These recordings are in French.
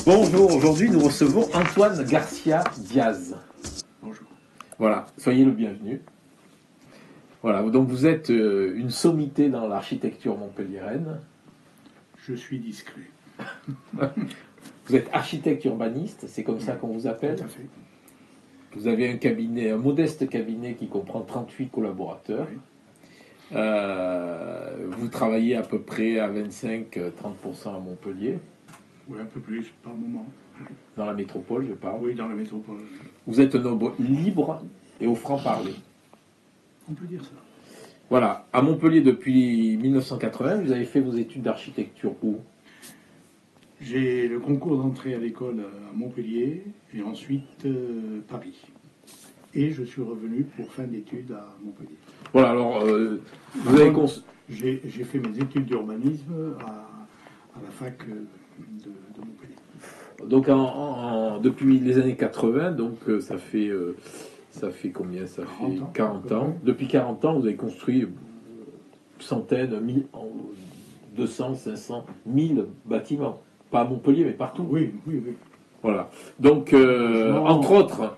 Bonjour, aujourd'hui nous recevons Antoine Garcia Diaz. Bonjour. Voilà, soyez le bienvenu. Voilà, donc vous êtes une sommité dans l'architecture montpelliéraine. Je suis discret. Vous êtes architecte urbaniste, c'est comme ça qu'on vous appelle. Tout à fait. Vous avez un cabinet, un modeste cabinet qui comprend 38 collaborateurs. Oui. Vous travaillez à peu près à 25-30% à Montpellier, Oui, un peu plus par moment. dans la métropole, je parle. Oui, dans la métropole. Vous êtes un homme libre et au franc-parler. On peut dire ça. Voilà, à Montpellier depuis 1980, vous avez fait vos études d'architecture où? J'ai le concours d'entrée à l'école à Montpellier et ensuite Paris. Et je suis revenu pour fin d'études à Montpellier. Voilà, alors, vous avez J'ai fait mes études d'urbanisme à la fac de Montpellier. donc depuis les années 80, donc ça fait combien? Ça 40 fait ans, 40 ans. à peu près. Depuis 40 ans, vous avez construit centaines, 200, 500, 1000 bâtiments. Pas à Montpellier, mais partout. Oui, oui, oui. Voilà. Donc, entre autres,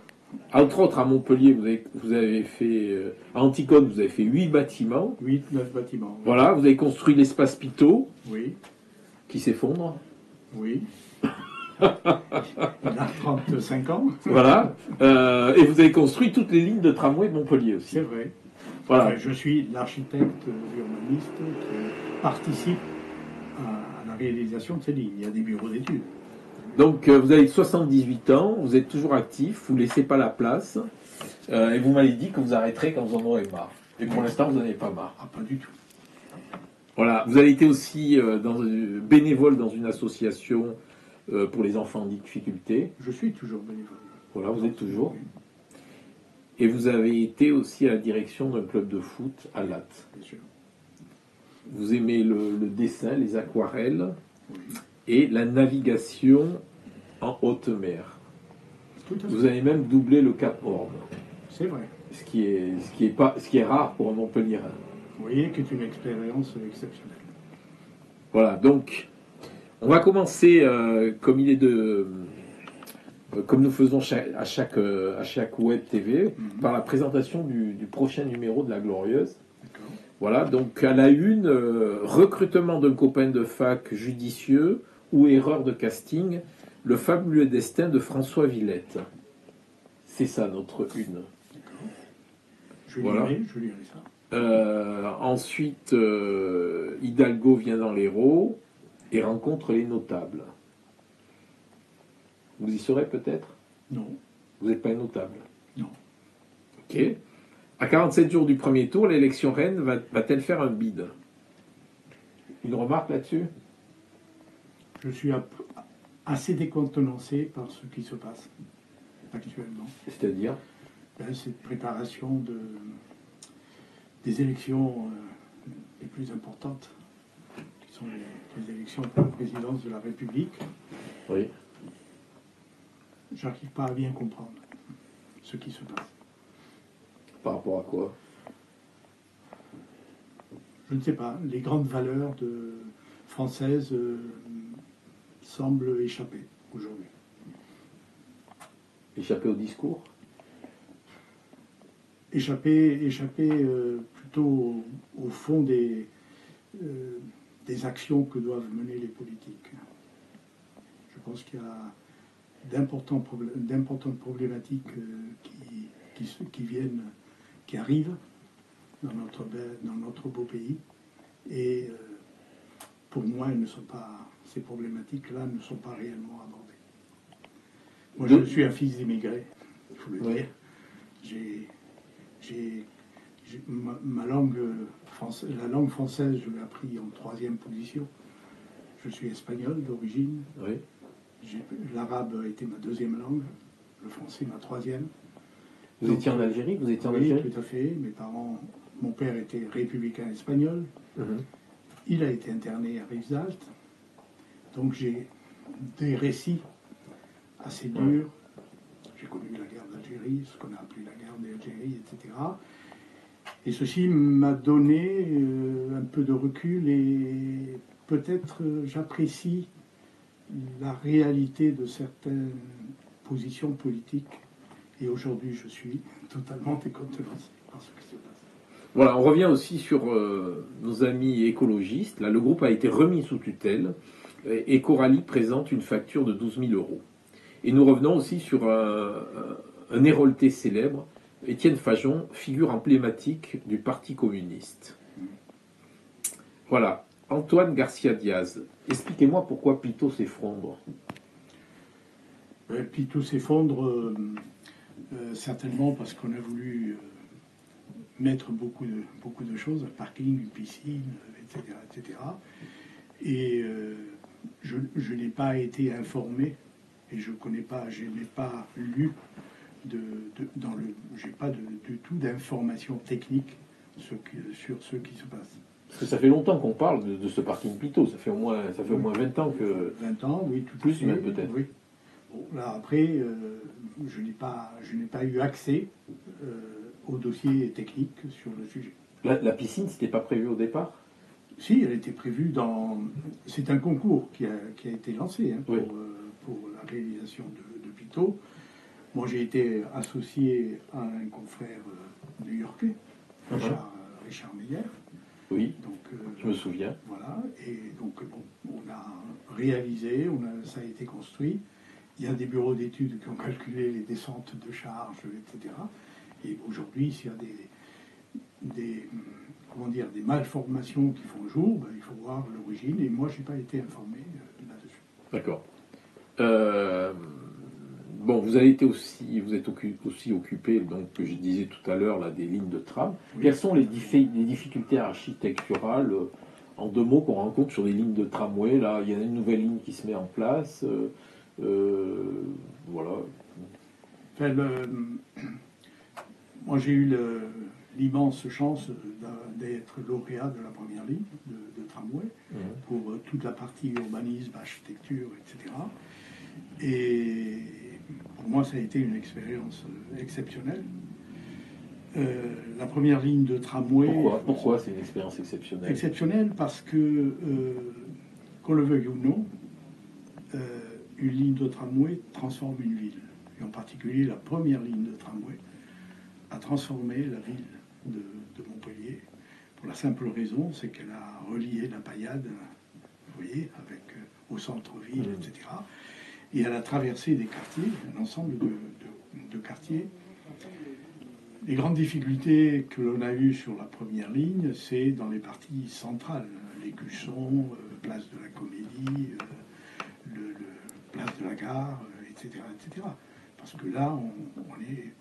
à Montpellier, vous avez fait, à Anticone, vous avez fait 8 bâtiments. 8, 9 bâtiments. Oui. Voilà, vous avez construit l'espace Pitot, Oui, qui s'effondre. oui. Il a 35 ans. Voilà. Et vous avez construit toutes les lignes de tramway de Montpellier aussi. C'est vrai. Voilà. Enfin, je suis l'architecte urbaniste qui participe à la réalisation de ces lignes. Il y a des bureaux d'études. Donc, vous avez 78 ans, vous êtes toujours actif, vous ne laissez pas la place. Et vous m'avez dit que vous arrêterez quand vous en aurez marre. Et pour l'instant, vous n'en avez pas marre. Ah, pas du tout. Voilà. Vous avez été aussi bénévole dans une association pour les enfants en difficulté. Je suis toujours bénévole. Voilà, vous êtes toujours. Oui, Et vous avez été aussi à la direction d'un club de foot à Latte. bien sûr. Vous aimez le dessin, les aquarelles Oui. et la navigation en haute mer. Tout à fait. Vous avez même doublé le Cap Horn, C'est vrai. ce qui est rare pour un Montpelliérain. Vous voyez que c'est une expérience exceptionnelle. Voilà, donc on va commencer comme nous faisons à chaque web TV, par la présentation du prochain numéro de La Glorieuse. D'accord. Voilà, donc à la une, recrutement d'un copain de fac judicieux ou erreur de casting, le fabuleux destin de François Villette. C'est ça notre une. Je Voilà. lirai ça. Ensuite, Hidalgo vient dans l'Hérault et rencontre les notables. Vous y serez peut-être? Non. Vous n'êtes pas un notable? Non. Ok. À 47 jours du premier tour, l'élection reine va-t-elle faire un bide? Une remarque là-dessus? Je suis assez décontenancé par ce qui se passe actuellement. C'est-à-dire? Cette préparation des élections les plus importantes, qui sont les élections pour la présidence de la République. Oui. J'arrive pas à bien comprendre ce qui se passe. Par rapport à quoi? Je ne sais pas, les grandes valeurs françaises semblent échapper aujourd'hui. Échapper au discours? Échapper plutôt au fond des actions que doivent mener les politiques. Je pense qu'il y a d'importantes problématiques qui arrivent dans notre beau pays. Et pour moi, ces problématiques-là ne sont pas réellement abordées. Moi, je suis un fils d'immigrés, il faut le dire. Ma langue française, la langue française, je l'ai appris en 3e position. Je suis espagnol d'origine. Oui. L'arabe a été ma 2e langue, le français ma 3e. Vous étiez en Algérie? Vous étiez en Algérie? Oui, tout à fait. Mon père était républicain espagnol. Il a été interné à Rivesaltes. Donc j'ai des récits assez durs. J'ai connu la guerre d'Algérie, ce qu'on a appelé la guerre d'Algérie, etc. Et ceci m'a donné un peu de recul et peut-être j'apprécie la réalité de certaines positions politiques. Et aujourd'hui, je suis totalement décontenancé par ce qui se passe. Voilà, on revient aussi sur nos amis écologistes. Là, le groupe a été remis sous tutelle et Coralie présente une facture de 12 000 euros. Et nous revenons aussi sur un hérolté célèbre, Étienne Fajon, figure emblématique du Parti communiste. Voilà, Antoine Garcia Diaz, expliquez-moi pourquoi Pitot s'effondre. Pitot s'effondre certainement parce qu'on a voulu mettre beaucoup de choses, un parking, une piscine, etc. etc. Et je n'ai pas été informé et je connais pas, je n'ai pas lu j'ai pas du tout d'informations techniques sur ce qui se passe. Parce que ça fait longtemps qu'on parle de ce parking Pitot, ça fait au moins 20 ans que... 20 ans, oui, tout plus même peut-être. Oui. Bon, là après, je n'ai pas eu accès au dossier technique sur le sujet. La piscine, c'était pas prévu au départ? Si, elle était prévue dans... C'est un concours qui a été lancé oui. Pour la réalisation de Pitot. Moi, j'ai été associé à un confrère new-yorkais, Richard Meyer. Oui, donc, je me souviens. Voilà, et donc bon, on a réalisé, ça a été construit. Il y a des bureaux d'études qui ont calculé les descentes de charges, etc. Et aujourd'hui, s'il y a des malformations qui font jour, ben, il faut voir l'origine. Et moi, je n'ai pas été informé là-dessus. D'accord. Bon, vous êtes aussi occupé, donc, que je disais tout à l'heure, là, des lignes de tram. Oui. Quelles sont les difficultés architecturales, en 2 mots, qu'on rencontre sur les lignes de tramway? Là, il y a une nouvelle ligne qui se met en place. Voilà. Enfin, moi, j'ai eu l'immense chance d'être lauréat de la première ligne de tramway pour toute la partie urbanisme, architecture, etc. Et pour moi, ça a été une expérience exceptionnelle. La première ligne de tramway... Pourquoi c'est une expérience exceptionnelle? Exceptionnelle parce que, qu'on le veuille ou non, une ligne de tramway transforme une ville. Et en particulier, la première ligne de tramway a transformé la ville de Montpellier pour la simple raison, c'est qu'elle a relié la Paillade, vous voyez, au centre-ville, etc. Et elle a traversé des quartiers, un ensemble de quartiers. Les grandes difficultés que l'on a eues sur la première ligne, c'est dans les parties centrales, l'Écusson, place de la Comédie, place de la Gare, etc., etc. Parce que là, on est...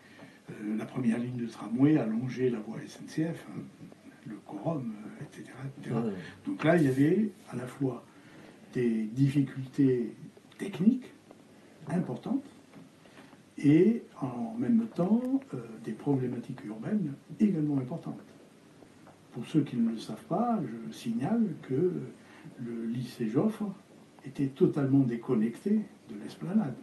la première ligne de tramway a longé la voie SNCF, le quorum, etc., etc. Donc là, il y avait à la fois des difficultés techniques importantes et en même temps des problématiques urbaines également importantes. Pour ceux qui ne le savent pas, je signale que le lycée Joffre était totalement déconnecté de l'esplanade.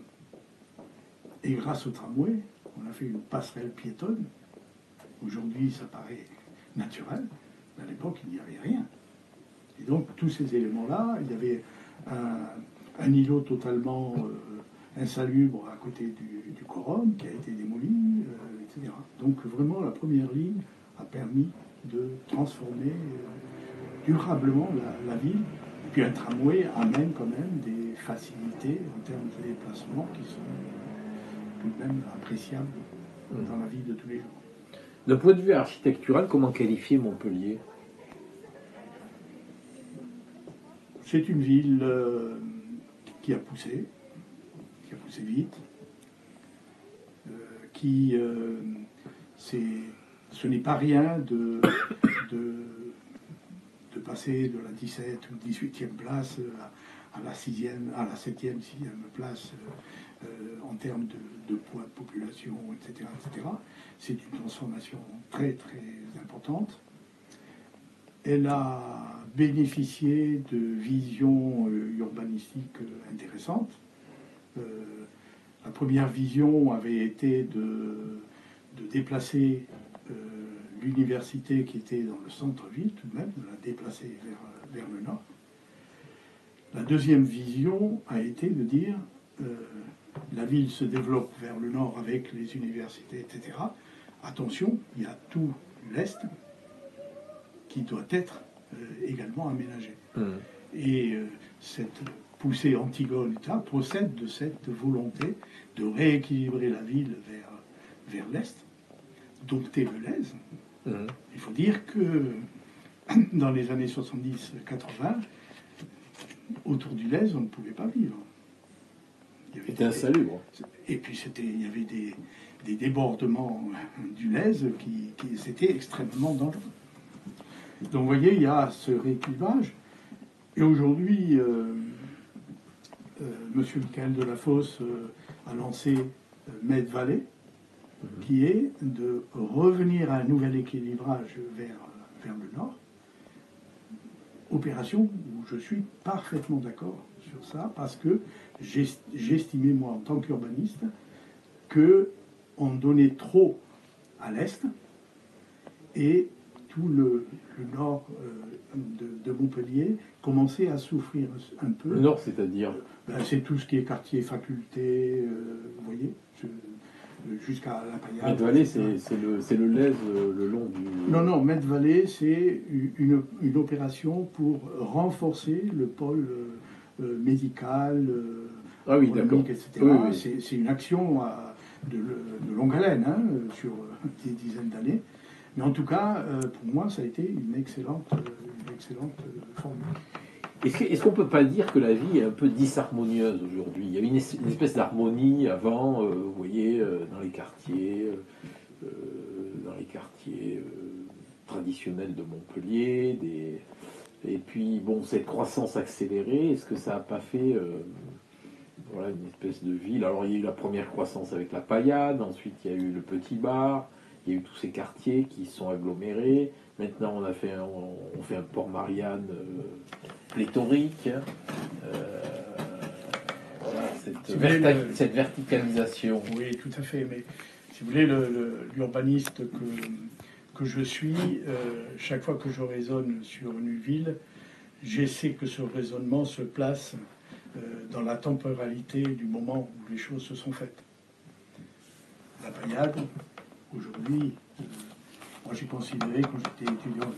Et grâce au tramway, on a fait une passerelle piétonne. Aujourd'hui, ça paraît naturel, mais à l'époque, il n'y avait rien. Et donc, tous ces éléments-là, il y avait un îlot totalement insalubre à côté du quorum qui a été démoli, etc. Donc, vraiment, la première ligne a permis de transformer durablement la ville. Et puis, un tramway amène quand même des facilités en termes de déplacement qui sont tout de même appréciables dans la vie de tous les jours. D'un point de vue architectural, comment qualifier Montpellier? C'est une ville qui a poussé vite, ce n'est pas rien de passer de la 17 ou 18e place à la 6e, à la 7e, 6e place en termes de poids de population, etc., etc. C'est une transformation très, très importante. Elle a bénéficié de visions urbanistiques intéressantes. La première vision avait été de déplacer l'université qui était dans le centre-ville, tout de même, de la déplacer vers le nord. La deuxième vision a été de dire la ville se développe vers le nord avec les universités, etc. Attention, il y a tout l'Est qui doit être également aménagé. Et cette poussée Antigone procède de cette volonté de rééquilibrer la ville vers l'Est, dompter le Lèze. Il faut dire que dans les années 70-80, autour du Lèze, on ne pouvait pas vivre. C'était insalubre. Et puis il y avait des débordements du Lèze qui c'était extrêmement dangereux. Donc vous voyez, il y a ce rééquilibrage. Et aujourd'hui, M. Michael Delafosse a lancé Med Valley, qui est de revenir à un nouvel équilibrage vers le nord. Opération où je suis parfaitement d'accord sur ça, parce que j'estimais, moi, en tant qu'urbaniste, qu'on donnait trop à l'est et tout le nord de Montpellier commençait à souffrir un peu. Le nord, c'est-à-dire c'est tout ce qui est quartier, faculté, vous voyez, jusqu'à la Paillade. Med Valley, c'est le Lèze le long du... Non, Med Valley, c'est une opération pour renforcer le pôle médical, ah oui, d'accord, etc. Oui. C'est une action de longue haleine, hein, sur des dizaines d'années. Mais en tout cas, pour moi, ça a été une excellente formule. Est-ce qu'on ne peut pas dire que la vie est un peu disharmonieuse aujourd'hui? Il y avait une espèce d'harmonie avant, vous voyez, dans les quartiers, traditionnels de Montpellier. Et puis, bon, cette croissance accélérée, est-ce que ça n'a pas fait voilà, une espèce de ville? Alors, il y a eu la première croissance avec la Paillade, ensuite il y a eu le Petit Bar, il y a eu tous ces quartiers qui se sont agglomérés. Maintenant, on fait un port Marianne pléthorique. Voilà, cette verticalisation. Oui, tout à fait. Mais si vous voulez, l'urbaniste que je suis, chaque fois que je raisonne sur une ville, j'essaie que ce raisonnement se place dans la temporalité du moment où les choses se sont faites. La Paillade, aujourd'hui, moi j'ai considéré quand j'étais étudiant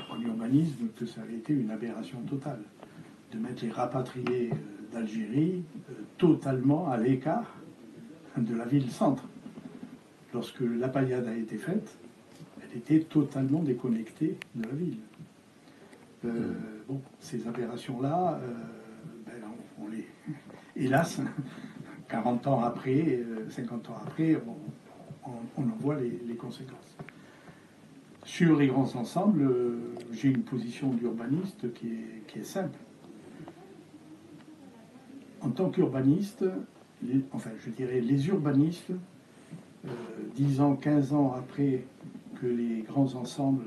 en urbanisme que ça avait été une aberration totale de mettre les rapatriés d'Algérie totalement à l'écart de la ville-centre. Lorsque la Paillade a été faite, elle était totalement déconnectée de la ville. Bon, ces aberrations-là, on les... Hélas, 40 ans après, 50 ans après, on en voit les conséquences. Sur les grands ensembles, j'ai une position d'urbaniste qui est simple. En tant qu'urbaniste, les urbanistes, 10 ans, 15 ans après que les grands ensembles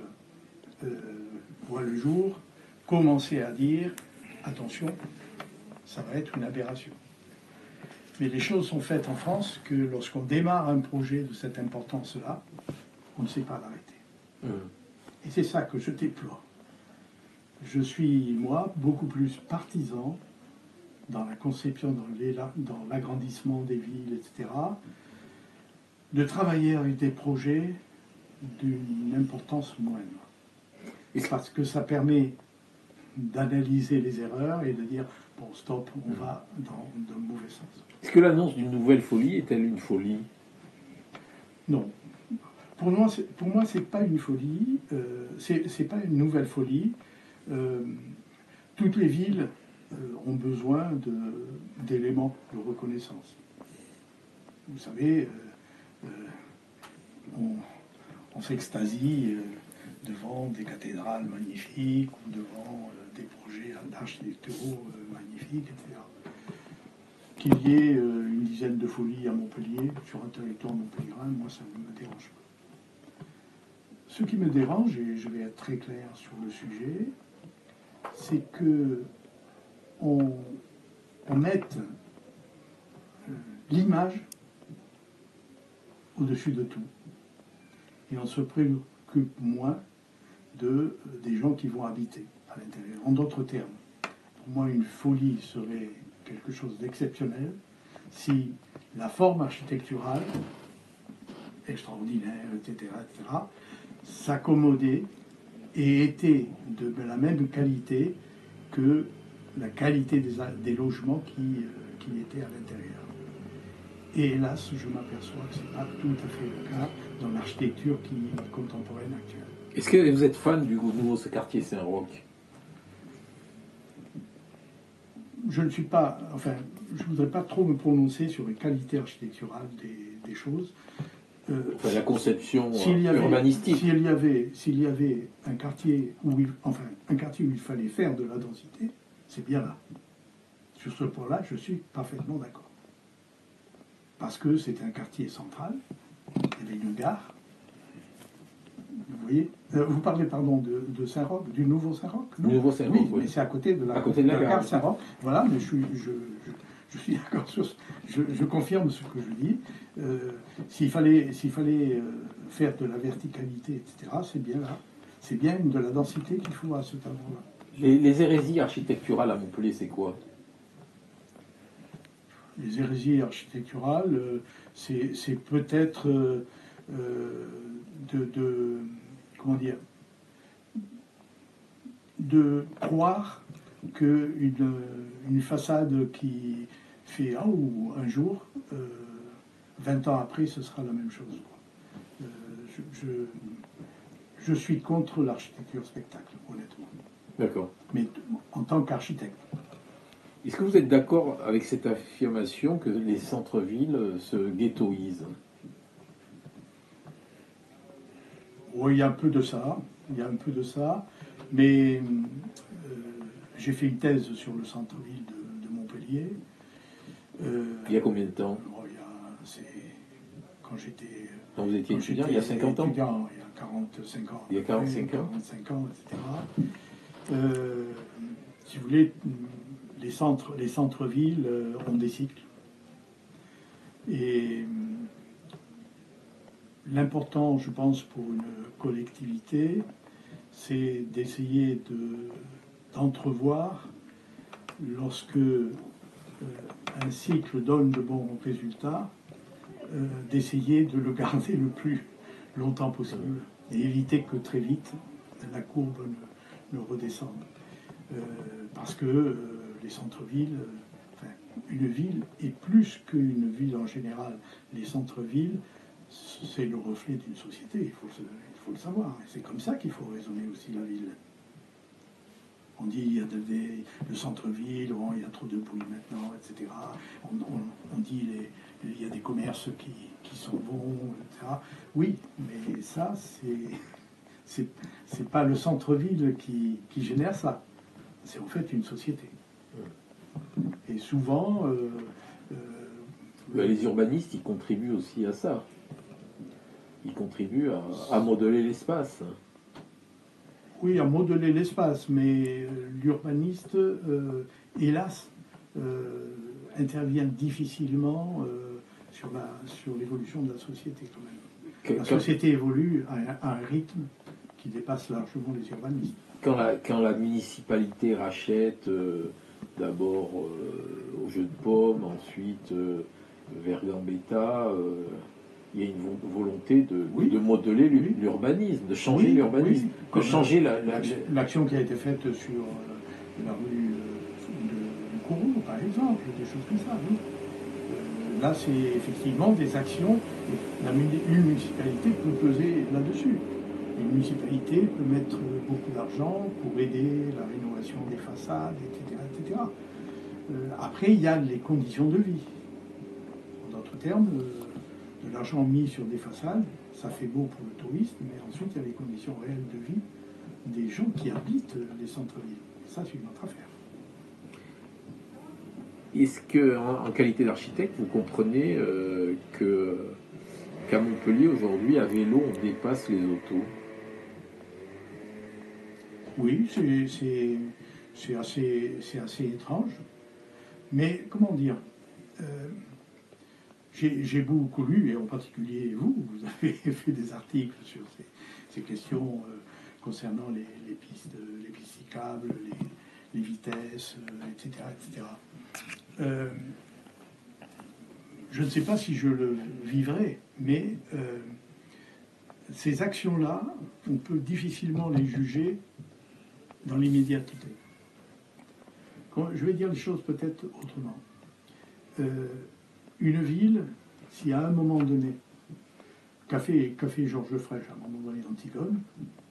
voient le jour, commençaient à dire attention, ça va être une aberration. Mais les choses sont faites en France que lorsqu'on démarre un projet de cette importance-là, on ne sait pas l'arrêter. Et c'est ça que je déplore. Je suis, moi, beaucoup plus partisan dans la conception, dans l'agrandissement des villes, etc., de travailler avec des projets d'une importance moindre. Et parce que ça permet d'analyser les erreurs et de dire, bon, stop, on va dans le mauvais sens. Est-ce que l'annonce d'une nouvelle folie est-elle une folie? Non. Pour moi, c'est pas une folie, c'est pas une nouvelle folie. Toutes les villes ont besoin d'éléments de reconnaissance. Vous savez, on s'extasie devant des cathédrales magnifiques ou devant des projets architecturaux magnifiques, etc. Qu'il y ait une dizaine de folies à Montpellier, sur un territoire montpelliérain, moi ça ne me dérange pas. Ce qui me dérange, et je vais être très clair sur le sujet, c'est que on mette l'image au-dessus de tout. Et on se préoccupe moins des gens qui vont habiter à l'intérieur. En d'autres termes, pour moi, une folie serait quelque chose d'exceptionnel si la forme architecturale, extraordinaire, etc., s'accommodait et était de la même qualité que la qualité des logements qui étaient à l'intérieur. Et hélas, je m'aperçois que ce n'est pas tout à fait le cas dans l'architecture contemporaine actuelle. Est-ce que vous êtes fan du nouveau quartier Saint-Roch? Je ne suis pas, enfin, je ne voudrais pas trop me prononcer sur les qualités architecturales des choses. Enfin, la conception urbanistique. S'il y avait un quartier où il fallait faire de la densité, c'est bien là. Sur ce point-là, je suis parfaitement d'accord. Parce que c'est un quartier central, il y avait une gare. Vous voyez, vous parlez, pardon, de Saint-Roch, du nouveau Saint-Roch? Du nouveau Saint-Roch, oui. Mais c'est à côté de la gare Saint-Roch. Voilà, mais je suis d'accord sur je confirme ce que je dis. S'il fallait faire de la verticalité, etc., c'est bien là. C'est bien de la densité qu'il faut à cet endroit-là. Les hérésies architecturales à Montpellier, c'est quoi? Les hérésies architecturales, c'est peut-être comment dire, de croire qu'une façade qui fait un jour, 20 ans après, ce sera la même chose. Je suis contre l'architecture spectacle, honnêtement. D'accord. Mais en tant qu'architecte. Est-ce que vous êtes d'accord avec cette affirmation que les centres-villes se ghettoisent? Oui, il y a un peu de ça. Mais j'ai fait une thèse sur le centre-ville de Montpellier. Il y a combien de temps? Quand j'étais... Quand vous étiez étudiant, il y a 50 ans? Il y a 45 ans. Il y a 45 ans. 45 ans, etc. Si vous voulez, les centres-villes ont des cycles. Et l'important, je pense, pour une collectivité, c'est d'essayer d'entrevoir, lorsque un cycle donne de bons résultats, d'essayer de le garder le plus longtemps possible et éviter que très vite la courbe ne redescende. Parce que les centres-villes, une ville, et plus qu'une ville en général, les centres-villes, c'est le reflet d'une société, il faut le savoir. Et c'est comme ça qu'il faut raisonner aussi la ville. On dit il y a le centre-ville, il y a trop de bruit maintenant, etc. On dit il y a des commerces qui sont bons, etc. Oui, mais ça, c'est pas le centre-ville qui génère ça. C'est en fait une société. Et souvent... les urbanistes, ils contribuent aussi à ça. Ils contribuent à modeler l'espace. Oui, à modeler l'espace, mais l'urbaniste, hélas, intervient difficilement sur l'évolution de la société quand même. La société évolue à un rythme qui dépasse largement les urbanistes. Quand la municipalité rachète d'abord au Jeu de Paume, ensuite vers Gambetta, il y a une volonté de modeler l'urbanisme, de changer l'urbanisme, de changer l'action qui a été faite sur la rue du Kourou, par exemple, des choses comme ça. Oui. Là, c'est effectivement des actions. Une municipalité peut peser là-dessus. Une municipalité peut mettre beaucoup d'argent pour aider la rénovation des façades, etc. etc. Après, il y a les conditions de vie. En d'autres termes, de l'argent mis sur des façades, ça fait beau pour le tourisme, mais ensuite, il y a les conditions réelles de vie des gens qui habitent les centres-villes. Ça, c'est une autre affaire. Est-ce que, en qualité d'architecte, vous comprenez qu'à Montpellier, aujourd'hui, à vélo, on dépasse les autos? Oui, c'est assez étrange. Mais, comment dire, j'ai beaucoup lu, et en particulier vous avez fait des articles sur ces questions concernant les pistes cyclables, les vitesses, etc. etc. Je ne sais pas si je le vivrai, mais ces actions-là, on peut difficilement les juger dans l'immédiateté. Je vais dire les choses peut-être autrement. Une ville, si à un moment donné, Café Georges Frêche, à un moment donné, Antigone,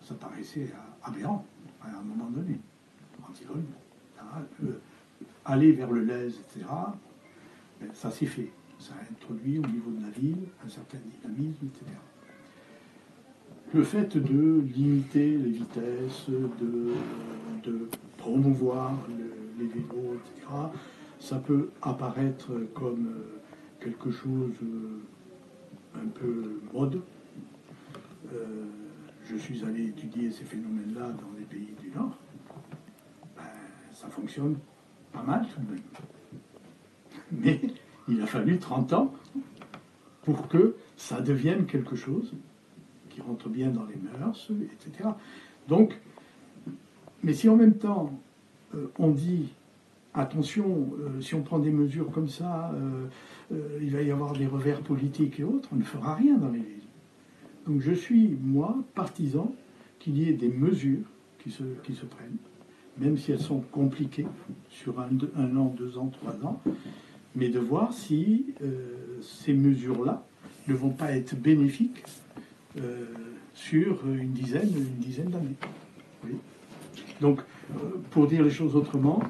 ça paraissait aberrant, à un moment donné. Antigone, aller vers le Lez, etc., ça s'est fait. Ça a introduit au niveau de la ville un certain dynamisme, etc. Le fait de limiter les vitesses, de promouvoir les vélos, etc., ça peut apparaître comme quelque chose un peu mode. Je suis allé étudier ces phénomènes-là dans les pays du Nord. Ça fonctionne pas mal tout de même. Mais il a fallu 30 ans pour que ça devienne quelque chose qui rentre bien dans les mœurs, etc. Donc, mais si en même temps on dit attention, si on prend des mesures comme ça, il va y avoir des revers politiques et autres, on ne fera rien dans les villes. Donc je suis, moi, partisan qu'il y ait des mesures qui se prennent, même si elles sont compliquées, sur un an, 2 ans, 3 ans, mais de voir si ces mesures-là ne vont pas être bénéfiques sur une dizaine d'années. Oui. Donc, pour dire les choses autrement,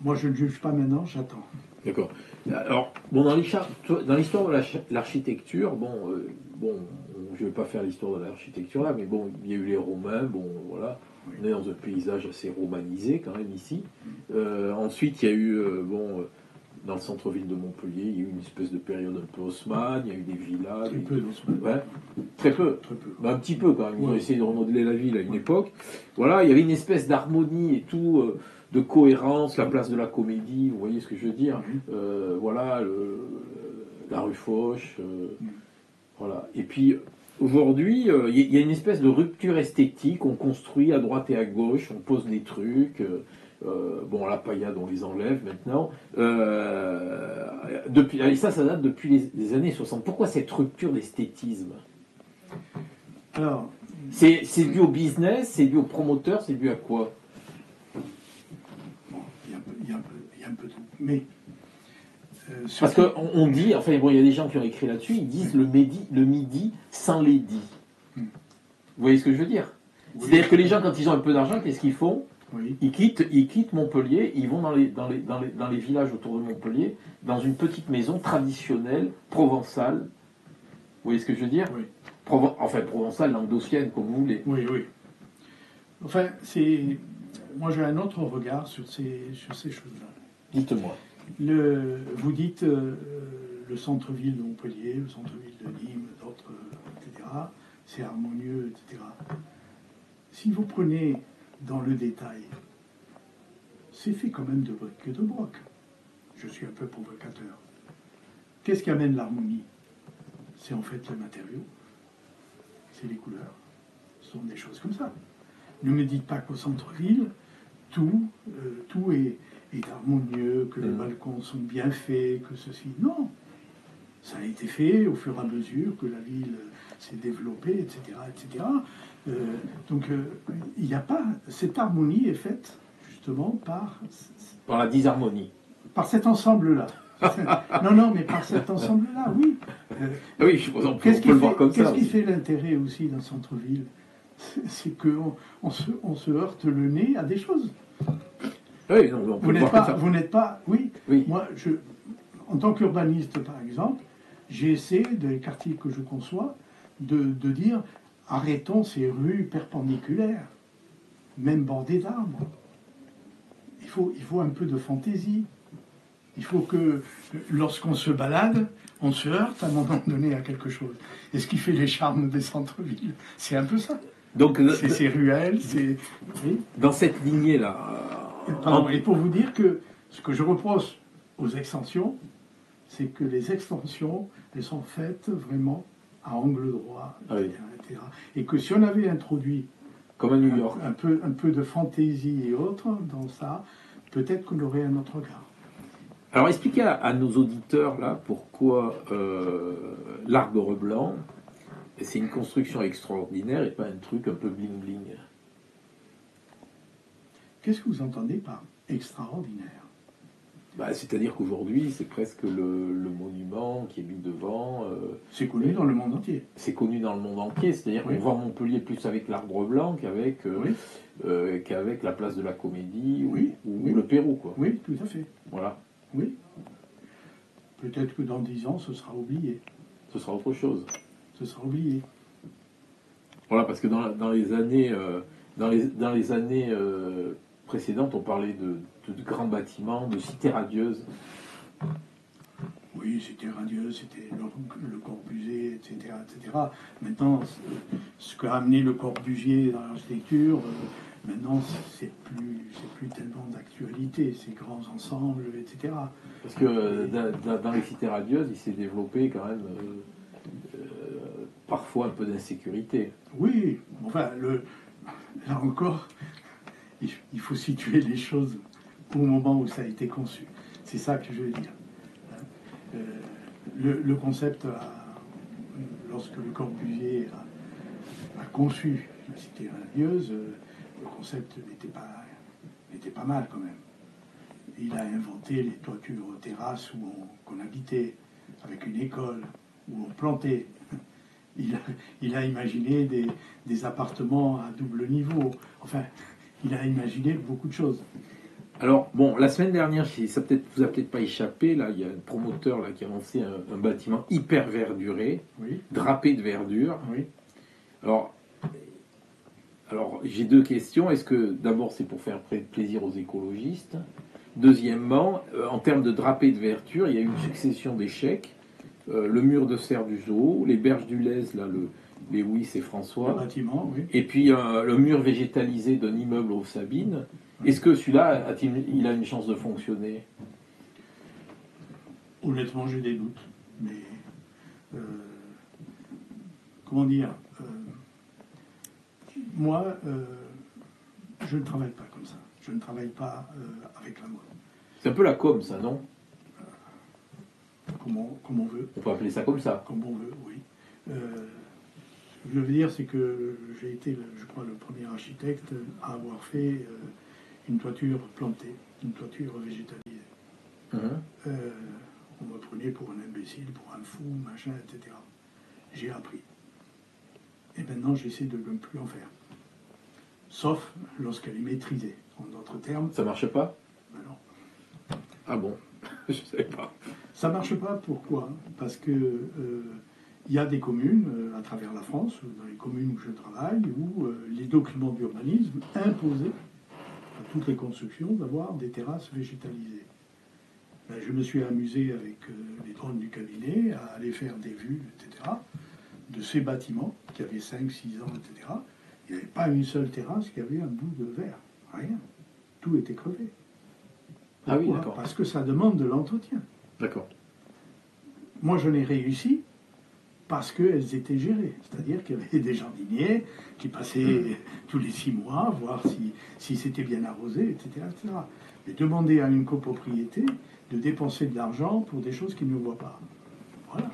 moi je ne juge pas maintenant, j'attends. D'accord. Alors, bon, dans l'histoire de l'architecture, je ne vais pas faire l'histoire de l'architecture là, mais bon, il y a eu les Romains, bon, voilà, on est dans un paysage assez romanisé quand même ici. Ensuite, il y a eu, dans le centre-ville de Montpellier, il y a eu une espèce de période un peu haussmanne, il y a eu des villas. Très peu d'haussmann. Ouais, très peu. Très peu. Un petit peu quand même, ils ont essayé de remodeler la ville à une époque. Voilà, il y avait une espèce d'harmonie et tout, de cohérence, la place de la Comédie, vous voyez ce que je veux dire. Voilà, la rue Foch, voilà. Et puis, aujourd'hui, il y a une espèce de rupture esthétique, on construit à droite et à gauche, on pose des trucs... la paillade, on les enlève maintenant. Et ça date depuis les années 60. Pourquoi cette rupture d'esthétisme? Alors, c'est dû au business, c'est dû aux promoteurs, c'est dû à quoi? Il y a un peu tout. Mais parce qu'on dit, enfin il y a des gens qui ont écrit là-dessus, ils disent le midi sans les dits. Vous voyez ce que je veux dire? C'est-à-dire que les gens, quand ils ont un peu d'argent, qu'est-ce qu'ils font? Oui. Ils quittent Montpellier, ils vont dans les villages autour de Montpellier, dans une petite maison traditionnelle, provençale. Vous voyez ce que je veux dire? Oui. Provençale, languedocienne, comme vous voulez. Oui, oui. Enfin, moi j'ai un autre regard sur ces choses-là. Dites-moi. Vous dites le centre-ville de Montpellier, le centre-ville de Nîmes, d'autres, etc. C'est harmonieux, etc. Si vous prenez dans le détail, c'est fait quand même de briques et de broc. Je suis un peu provocateur. Qu'est-ce qui amène l'harmonie? C'est en fait les matériaux, c'est les couleurs. Ce sont des choses comme ça. Ne me dites pas qu'au centre-ville, tout est harmonieux, que les balcons sont bien faits, que ceci. Non. Ça a été fait au fur et à mesure que la ville s'est développée, etc. etc. Donc, il n'y a pas... Cette harmonie est faite, justement, par la disharmonie. Par cet ensemble-là. Non, mais par cet ensemble-là, oui. Oui, je pense qu'on peut le voir comme ça. Qu'est-ce qui fait l'intérêt aussi d'un centre-ville? C'est qu'on se heurte le nez à des choses. Oui, non, on peut le voir comme ça. Vous n'êtes pas... Oui. Moi, en tant qu'urbaniste, par exemple, j'ai essayé, dans les quartiers que je conçois, de dire... Arrêtons ces rues perpendiculaires, même bordées d'arbres. Il faut un peu de fantaisie. Il faut que, lorsqu'on se balade, on se heurte à un moment donné à quelque chose. Et ce qui fait les charmes des centres-villes, c'est un peu ça. Donc, c'est ces ruelles, c'est... Oui. Dans cette lignée-là... Et pour vous dire que ce que je reproche aux extensions, c'est que les extensions, elles sont faites vraiment à angle droit, etc. Et que si on avait introduit Comme à New York. Un peu de fantaisie et autres dans ça, peut-être qu'on aurait un autre regard. Alors expliquez à nos auditeurs là pourquoi l'Arbre Blanc, c'est une construction extraordinaire et pas un truc un peu bling-bling. Qu'est-ce que vous entendez par extraordinaire? C'est-à-dire qu'aujourd'hui, c'est presque le monument qui est mis devant. C'est connu dans le monde entier. C'est connu dans le monde entier, c'est-à-dire qu'on voit Montpellier plus avec l'Arbre Blanc qu'avec la place de la Comédie ou le Pérou, quoi. Oui, tout à fait. Voilà. Oui. Peut-être que dans 10 ans, ce sera oublié. Ce sera autre chose. Ce sera oublié. Voilà, parce que dans les années, précédentes, on parlait de grands bâtiments, de cités radieuses. Oui, c'était radieux, c'était le Corbusier, etc., etc. Maintenant, ce qu'a amené le Corbusier dans l'architecture, maintenant, c'est plus tellement d'actualité, ces grands ensembles, etc. Parce que dans les cités radieuses, il s'est développé quand même parfois un peu d'insécurité. Oui, enfin, là encore, il faut situer les choses au moment où ça a été conçu. C'est ça que je veux dire. Le concept, lorsque le Corbusier a conçu la cité radieuse, le concept n'était pas mal quand même. Il a inventé les toitures terrasses qu'on habitait, avec une école, où on plantait. Il a imaginé des appartements à double niveau. Enfin, il a imaginé beaucoup de choses. Alors, bon, la semaine dernière, ça vous a peut-être pas échappé, là, il y a un promoteur là, qui a lancé un bâtiment hyper verduré, drapé de verdure. Oui. Alors j'ai deux questions. Est-ce que, d'abord, c'est pour faire plaisir aux écologistes? Deuxièmement, en termes de drapé de verdure, il y a eu une succession d'échecs. Le mur de serre du zoo, les berges du Lez, là, les oui, c'est François. Le bâtiment, oui. Et puis le mur végétalisé d'un immeuble aux Sabines. Est-ce que celui-là, il a une chance de fonctionner? Honnêtement, j'ai des doutes. Mais, comment dire, moi, je ne travaille pas comme ça. Je ne travaille pas avec la mode. C'est un peu la com, ça, non? Comme on veut. On peut appeler ça comme ça. Comme on veut, oui. Ce que je veux dire, c'est que j'ai été, je crois, le premier architecte à avoir fait une toiture plantée, une toiture végétalisée. On me prenait pour un imbécile, pour un fou, machin, etc. J'ai appris. Et maintenant, j'essaie de ne plus en faire. Sauf lorsqu'elle est maîtrisée. En d'autres termes... Ça marche pas? Ben non. Ah bon? Je ne savais pas. Ça marche pas, pourquoi? Parce que il y a des communes à travers la France, dans les communes où je travaille, où les documents d'urbanisme imposaient à toutes les constructions d'avoir des terrasses végétalisées. Ben, je me suis amusé avec les drones du cabinet à aller faire des vues, etc., de ces bâtiments qui avaient 5, 6 ans, etc. Il n'y avait pas une seule terrasse qui avait un bout de verre. Rien. Tout était crevé. Pourquoi? Ah oui, d'accord. Parce que ça demande de l'entretien. D'accord. Moi, je n'ai réussi parce qu'elles étaient gérées. C'est-à-dire qu'il y avait des jardiniers qui passaient tous les 6 mois, voir si c'était bien arrosé, etc., etc. Mais demander à une copropriété de dépenser de l'argent pour des choses qu'ils ne voient pas. Voilà.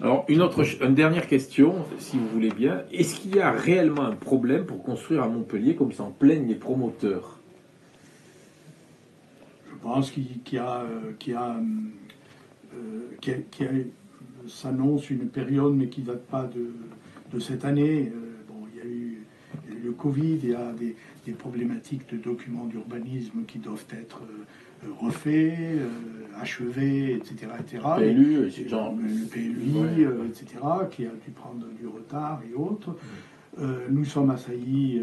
Alors, une dernière question, si vous voulez bien. Est-ce qu'il y a réellement un problème pour construire à Montpellier comme s'en plaignent les promoteurs? Je pense s'annonce une période, mais qui ne date pas de cette année. Il y a eu le Covid, il y a des problématiques de documents d'urbanisme qui doivent être refaits, achevés, etc. PLU, le PLU, etc., qui a dû prendre du retard et autres. Nous sommes assaillis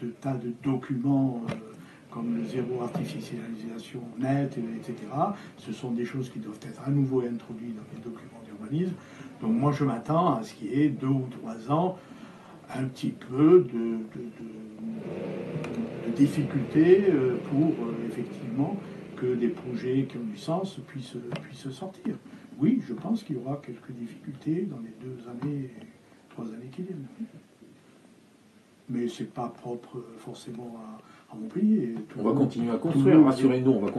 de tas de documents comme le zéro artificialisation nette, etc. Ce sont des choses qui doivent être à nouveau introduites dans les documents d'urbanisme. Donc moi, je m'attends à ce qu'il y ait 2 ou 3 ans un petit peu de difficultés pour effectivement que des projets qui ont du sens puissent sortir. Oui, je pense qu'il y aura quelques difficultés dans les 2 années, 3 années qui viennent. mais c'est pas propre forcément à Montpellier. On va continuer à construire, rassurez-nous, on va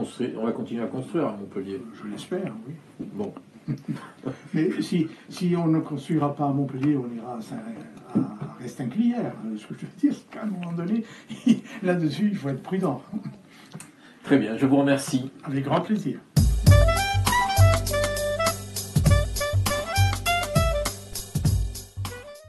continuer à construire à Montpellier. Je l'espère, oui. Bon. Mais si on ne construira pas à Montpellier, on ira à Restinclière. Ce que je veux dire, c'est qu'à un moment donné, là-dessus, il faut être prudent. Très bien, je vous remercie. Avec grand plaisir.